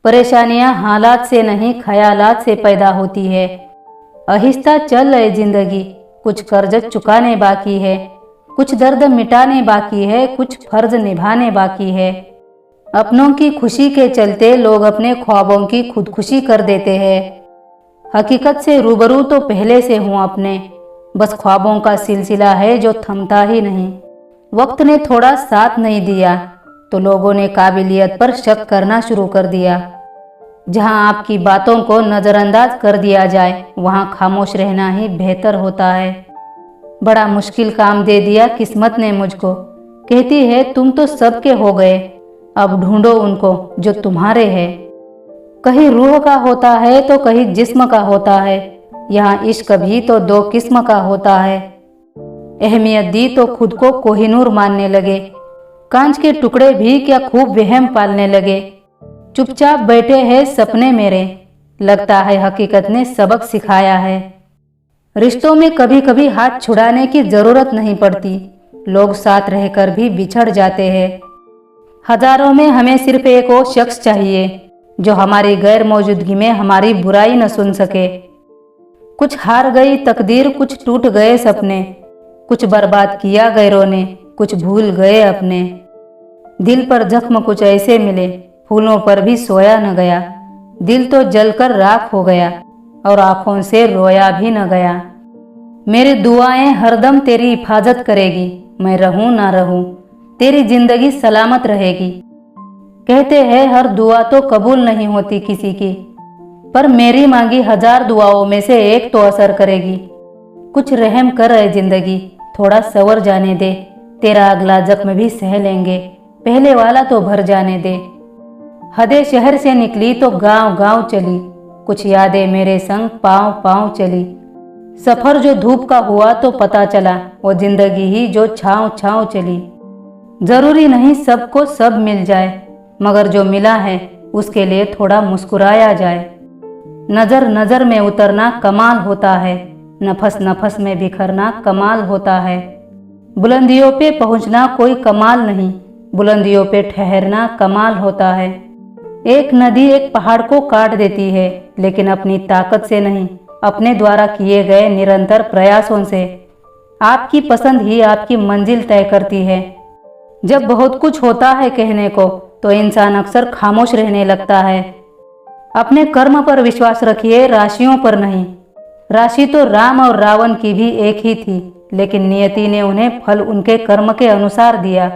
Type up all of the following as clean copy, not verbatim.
परेशानियां हालात से नहीं ख्यालात से पैदा होती है। आहिस्ता चल रही जिंदगी, कुछ कर्ज चुकाने बाकी है, कुछ दर्द मिटाने बाकी है, कुछ फर्ज निभाने बाकी है। अपनों की खुशी के चलते लोग अपने ख्वाबों की खुदकुशी कर देते हैं। हकीकत से रूबरू तो पहले से हूँ अपने, बस ख्वाबों का सिलसिला है जो थमता ही नहीं। वक्त ने थोड़ा साथ नहीं दिया तो लोगों ने काबिलियत पर शक करना शुरू कर दिया। जहां आपकी बातों को नज़रअंदाज कर दिया जाए वहां खामोश रहना ही बेहतर होता है। बड़ा मुश्किल काम दे दिया किस्मत ने मुझको, कहती है तुम तो सबके हो गए, अब ढूंढो उनको जो तुम्हारे हैं। कहीं रूह का होता है तो कहीं जिस्म का होता है, यहाँ इश्क भी तो दो किस्म का होता है। अहमियत दी तो खुद को कोहिनूर मानने लगे, कांच के टुकड़े भी क्या खूब वहम पालने लगे। चुपचाप बैठे हैं सपने मेरे, लगता है हकीकत ने सबक सिखाया है। रिश्तों में कभी कभी हाथ छुड़ाने की जरूरत नहीं पड़ती, लोग साथ रहकर भी बिछड़ जाते हैं। हजारों में हमें सिर्फ एक वो शख्स चाहिए जो हमारी गैर मौजूदगी में हमारी बुराई न सुन सके। कुछ हार गई तकदीर, कुछ टूट गए सपने, कुछ बर्बाद किया गैरों ने, कुछ भूल गए अपने। दिल पर जख्म कुछ ऐसे मिले, फूलों पर भी सोया न गया। दिल तो जलकर राख हो गया और आंखों से रोया भी न गया। मेरी दुआएं हरदम तेरी हिफाजत करेगी, मैं रहूं ना रहूं तेरी जिंदगी सलामत रहेगी। कहते हैं हर दुआ तो कबूल नहीं होती किसी की, पर मेरी मांगी 1000 दुआओं में से एक तो असर करेगी। कुछ रहम कर रहे जिंदगी, थोड़ा सवर जाने दे, तेरा अगला जख्म भी सह लेंगे, पहले वाला तो भर जाने दे। हदे शहर से निकली तो गांव गांव चली, कुछ यादें मेरे संग पांव पांव चली। सफर जो धूप का हुआ तो पता चला, वो जिंदगी ही जो छांव छांव चली। जरूरी नहीं सबको सब मिल जाए, मगर जो मिला है उसके लिए थोड़ा मुस्कुराया जाए। नजर नजर में उतरना कमाल होता है, नफस नफस में बिखरना कमाल होता है। बुलंदियों पे पहुंचना कोई कमाल नहीं, बुलंदियों पे ठहरना कमाल होता है। एक नदी एक पहाड़ को काट देती है, लेकिन अपनी ताकत से नहीं, अपने द्वारा किए गए निरंतर प्रयासों से। आपकी पसंद ही आपकी मंजिल तय करती है। जब बहुत कुछ होता है कहने को तो इंसान अक्सर खामोश रहने लगता है। अपने कर्म पर विश्वास रखिए, राशियों पर नहीं। राशि तो राम और रावण की भी एक ही थी, लेकिन नियति ने उन्हें फल उनके कर्म के अनुसार दिया।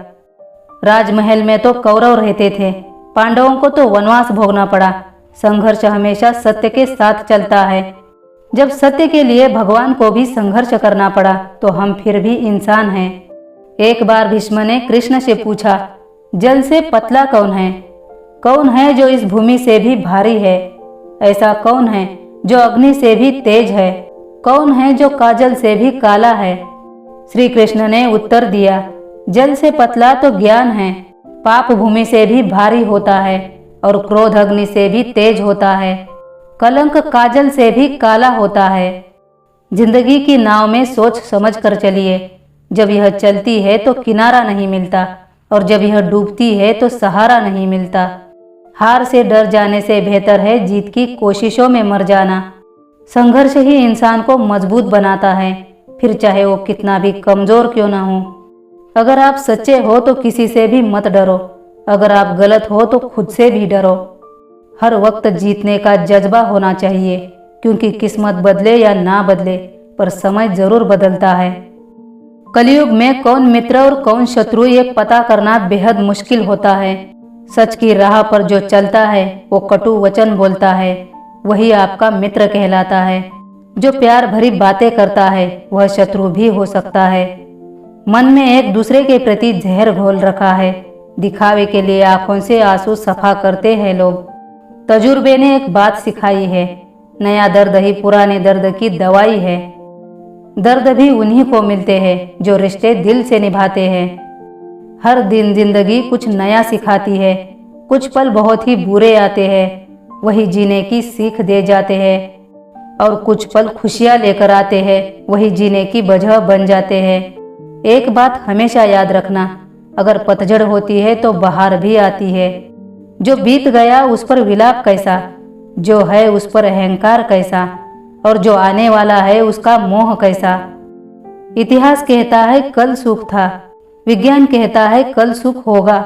राजमहल में तो कौरव रहते थे, पांडवों को तो वनवास भोगना पड़ा। संघर्ष हमेशा सत्य के साथ चलता है। जब सत्य के लिए भगवान को भी संघर्ष करना पड़ा तो हम फिर भी इंसान हैं। एक बार भीष्म ने कृष्ण से पूछा, जल से पतला कौन है? कौन है जो इस भूमि से भी भारी है? ऐसा कौन है जो अग्नि से भी तेज है? कौन है जो काजल से भी काला है? श्री कृष्ण ने उत्तर दिया, जल से पतला तो ज्ञान है, पाप भूमि से भी भारी होता है और क्रोध अग्नि से भी तेज होता है, कलंक काजल से भी काला होता है। जिंदगी की नाव में सोच समझ कर चलिए। जब यह चलती है तो किनारा नहीं मिलता, और जब यह डूबती है तो सहारा नहीं मिलता। हार से डर जाने से बेहतर है जीत की कोशिशों में मर जाना। संघर्ष ही इंसान को मजबूत बनाता है, फिर चाहे वो कितना भी कमजोर क्यों ना हो। अगर आप सच्चे हो तो किसी से भी मत डरो, अगर आप गलत हो तो खुद से भी डरो। हर वक्त जीतने का जज्बा होना चाहिए, क्योंकि किस्मत बदले या ना बदले पर समय जरूर बदलता है। कलयुग में कौन मित्र और कौन शत्रु ये पता करना बेहद मुश्किल होता है। सच की राह पर जो चलता है वो कटु वचन बोलता है, वही आपका मित्र कहलाता है। जो प्यार भरी बातें करता है वह शत्रु भी हो सकता है। मन में एक दूसरे के प्रति जहर घोल रखा है, दिखावे के लिए आंखों से आंसू सफा करते हैं लोग। तजुर्बे ने एक बात सिखाई है, नया दर्द ही पुराने दर्द की दवाई है। दर्द भी उन्हीं को मिलते हैं जो रिश्ते दिल से निभाते हैं। हर दिन जिंदगी कुछ नया सिखाती है। कुछ पल बहुत ही बुरे आते हैं, वही जीने की सीख दे जाते हैं, और कुछ पल खुशियां लेकर आते हैं, वही जीने की वजह बन जाते हैं। एक बात हमेशा याद रखना, अगर पतझड़ होती है तो बहार भी आती है। जो बीत गया उस पर विलाप कैसा, जो है उस पर अहंकार कैसा, और जो आने वाला है उसका मोह कैसा। इतिहास कहता है कल सुख था, विज्ञान कहता है कल सुख होगा,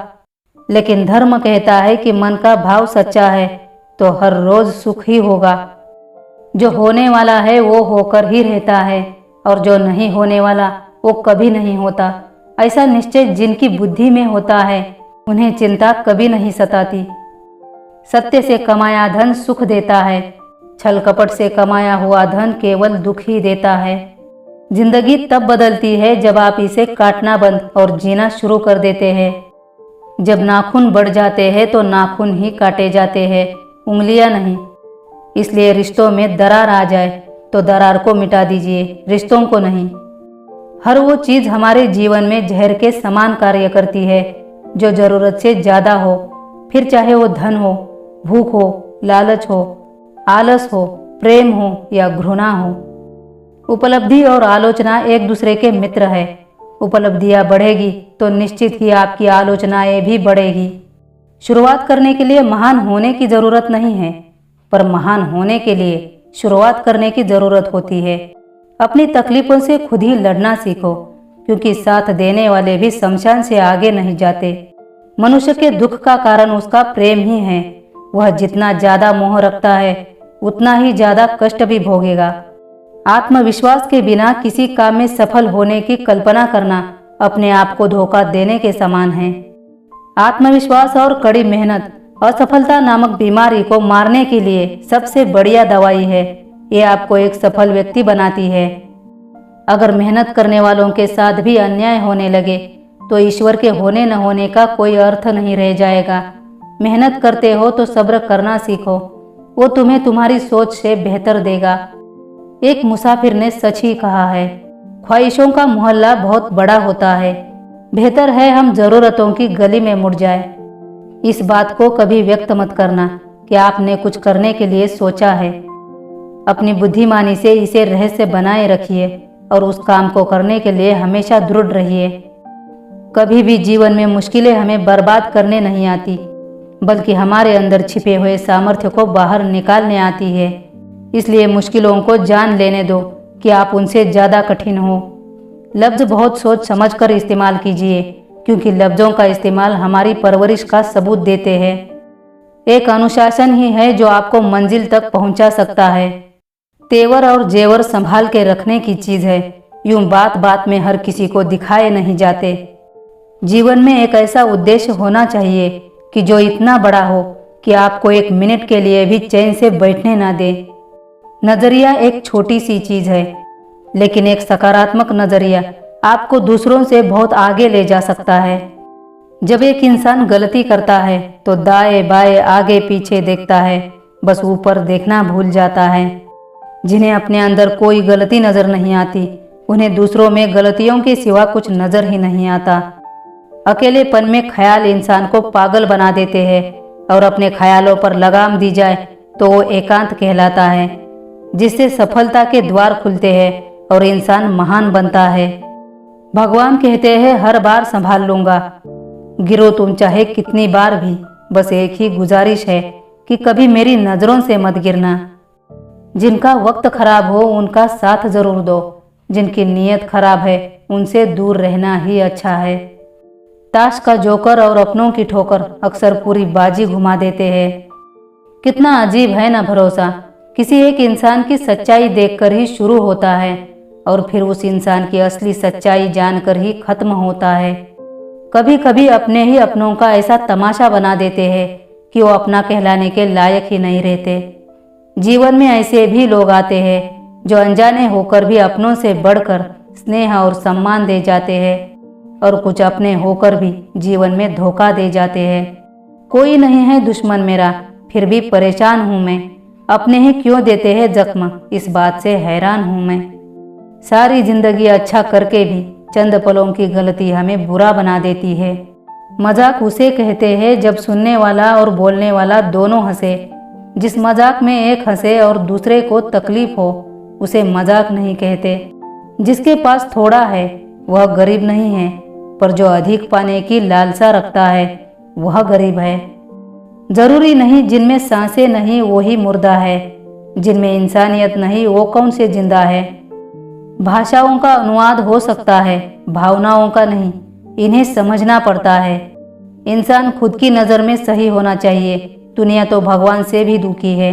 लेकिन धर्म कहता है कि मन का भाव सच्चा है तो हर रोज सुख ही होगा। जो होने वाला है वो होकर ही रहता है, और जो नहीं होने वाला वो कभी नहीं होता। ऐसा निश्चय जिनकी बुद्धि में होता है उन्हें चिंता कभी नहीं सताती। सत्य से कमाया धन सुख देता है, छल कपट से कमाया हुआ धन केवल दुख ही देता है। जिंदगी तब बदलती है जब आप इसे काटना बंद और जीना शुरू कर देते हैं। जब नाखून बढ़ जाते हैं तो नाखून ही काटे जाते हैं, उंगलियां नहीं। इसलिए रिश्तों में दरार आ जाए तो दरार को मिटा दीजिए, रिश्तों को नहीं। हर वो चीज़ हमारे जीवन में जहर के समान कार्य करती है जो ज़रूरत से ज़्यादा हो, फिर चाहे वो धन हो, भूख हो, लालच हो, आलस हो, प्रेम हो या घृणा हो। उपलब्धि और आलोचना एक दूसरे के मित्र है। उपलब्धियां बढ़ेगी तो निश्चित ही आपकी आलोचनाएं भी बढ़ेगी। शुरुआत करने के लिए महान होने की ज़रूरत नहीं है, पर महान होने के लिए शुरुआत करने की ज़रूरत होती है। अपनी तकलीफों से खुद ही लड़ना सीखो, क्योंकि साथ देने वाले भी शमशान से आगे नहीं जाते। मनुष्य के दुख का कारण उसका प्रेम ही है। वह जितना ज़्यादा मोह रखता है उतना ही ज़्यादा कष्ट भी भोगेगा। आत्मविश्वास के बिना किसी काम में सफल होने की कल्पना करना अपने आप को धोखा देने के समान है। आत्मविश्वास और कड़ी मेहनत असफलता नामक बीमारी को मारने के लिए सबसे बढ़िया दवाई है। ये आपको एक सफल व्यक्ति बनाती है। अगर मेहनत करने वालों के साथ भी अन्याय होने लगे तो ईश्वर के होने न होने का कोई अर्थ नहीं रह जाएगा। मेहनत करते हो तो सब्र करना सीखो, वो तुम्हें तुम्हारी सोच से बेहतर देगा। एक मुसाफिर ने सच ही कहा है, ख्वाहिशों का मोहल्ला बहुत बड़ा होता है, बेहतर है हम जरूरतों की गली में मुड़ जाए। इस बात को कभी व्यक्त मत करना कि आपने कुछ करने के लिए सोचा है। अपनी बुद्धिमानी से इसे रहस्य बनाए रखिए और उस काम को करने के लिए हमेशा दृढ़ रहिए। कभी भी जीवन में मुश्किलें हमें बर्बाद करने नहीं आती, बल्कि हमारे अंदर छिपे हुए सामर्थ्य को बाहर निकालने आती है। इसलिए मुश्किलों को जान लेने दो कि आप उनसे ज़्यादा कठिन हो। लफ्ज़ बहुत सोच समझ कर इस्तेमाल कीजिए, क्योंकि लफ्ज़ों का इस्तेमाल हमारी परवरिश का सबूत देते हैं। एक अनुशासन ही है जो आपको मंजिल तक पहुंचा सकता है। तेवर और जेवर संभाल के रखने की चीज़ है, यूं बात बात में हर किसी को दिखाए नहीं जाते। जीवन में एक ऐसा उद्देश्य होना चाहिए कि जो इतना बड़ा हो कि आपको एक मिनट के लिए भी चैन से बैठने ना दे। नज़रिया एक छोटी सी चीज़ है, लेकिन एक सकारात्मक नज़रिया आपको दूसरों से बहुत आगे ले जा सकता है। जब एक इंसान गलती करता है तो दाएं बाएं आगे पीछे देखता है, बस ऊपर देखना भूल जाता है। जिन्हें अपने अंदर कोई गलती नज़र नहीं आती, उन्हें दूसरों में गलतियों के सिवा कुछ नज़र ही नहीं आता। अकेलेपन में ख्याल इंसान को पागल बना देते हैं, और अपने ख्यालों पर लगाम दी जाए तो वो एकांत कहलाता है, जिससे सफलता के द्वार खुलते हैं और इंसान महान बनता है। भगवान कहते हैं हर बार संभाल लूंगा। गिरो तुम चाहे कितनी बार भी, बस एक ही गुजारिश है कि कभी मेरी नज़रों से मत गिरना। जिनका वक्त खराब हो उनका साथ जरूर दो, जिनकी नीयत खराब है उनसे दूर रहना ही अच्छा है। ताश का जोकर और अपनों की ठोकर अक्सर पूरी बाजी घुमा देते हैं। कितना अजीब है ना भरोसा, किसी एक इंसान की सच्चाई देखकर ही शुरू होता है और फिर उस इंसान की असली सच्चाई जानकर ही खत्म होता है। कभी कभी अपने ही अपनों का ऐसा तमाशा बना देते हैं कि वो अपना कहलाने के लायक ही नहीं रहते। जीवन में ऐसे भी लोग आते हैं जो अनजाने होकर भी अपनों से बढ़कर स्नेह और सम्मान दे जाते हैं, और कुछ अपने होकर भी जीवन में धोखा दे जाते हैं। कोई नहीं है दुश्मन मेरा, फिर भी परेशान हूँ मैं, अपने ही क्यों देते हैं जख्म, इस बात से हैरान हूँ मैं। सारी जिंदगी अच्छा करके भी चंद पलों की गलती हमें बुरा बना देती है। मजाक उसे कहते हैं जब सुनने वाला और बोलने वाला दोनों हंसे। जिस मजाक में एक हंसे और दूसरे को तकलीफ हो उसे मजाक नहीं कहते। जिसके पास थोड़ा है वह गरीब नहीं है, पर जो अधिक पाने की लालसा रखता है वह गरीब है। जरूरी नहीं जिनमें सांसें नहीं वही मुर्दा है, जिनमें इंसानियत नहीं वो कौन से जिंदा है। भाषाओं का अनुवाद हो सकता है, भावनाओं का नहीं। इन्हें समझना पड़ता है। इंसान खुद की नज़र में सही होना चाहिए, दुनिया तो भगवान से भी दुखी है।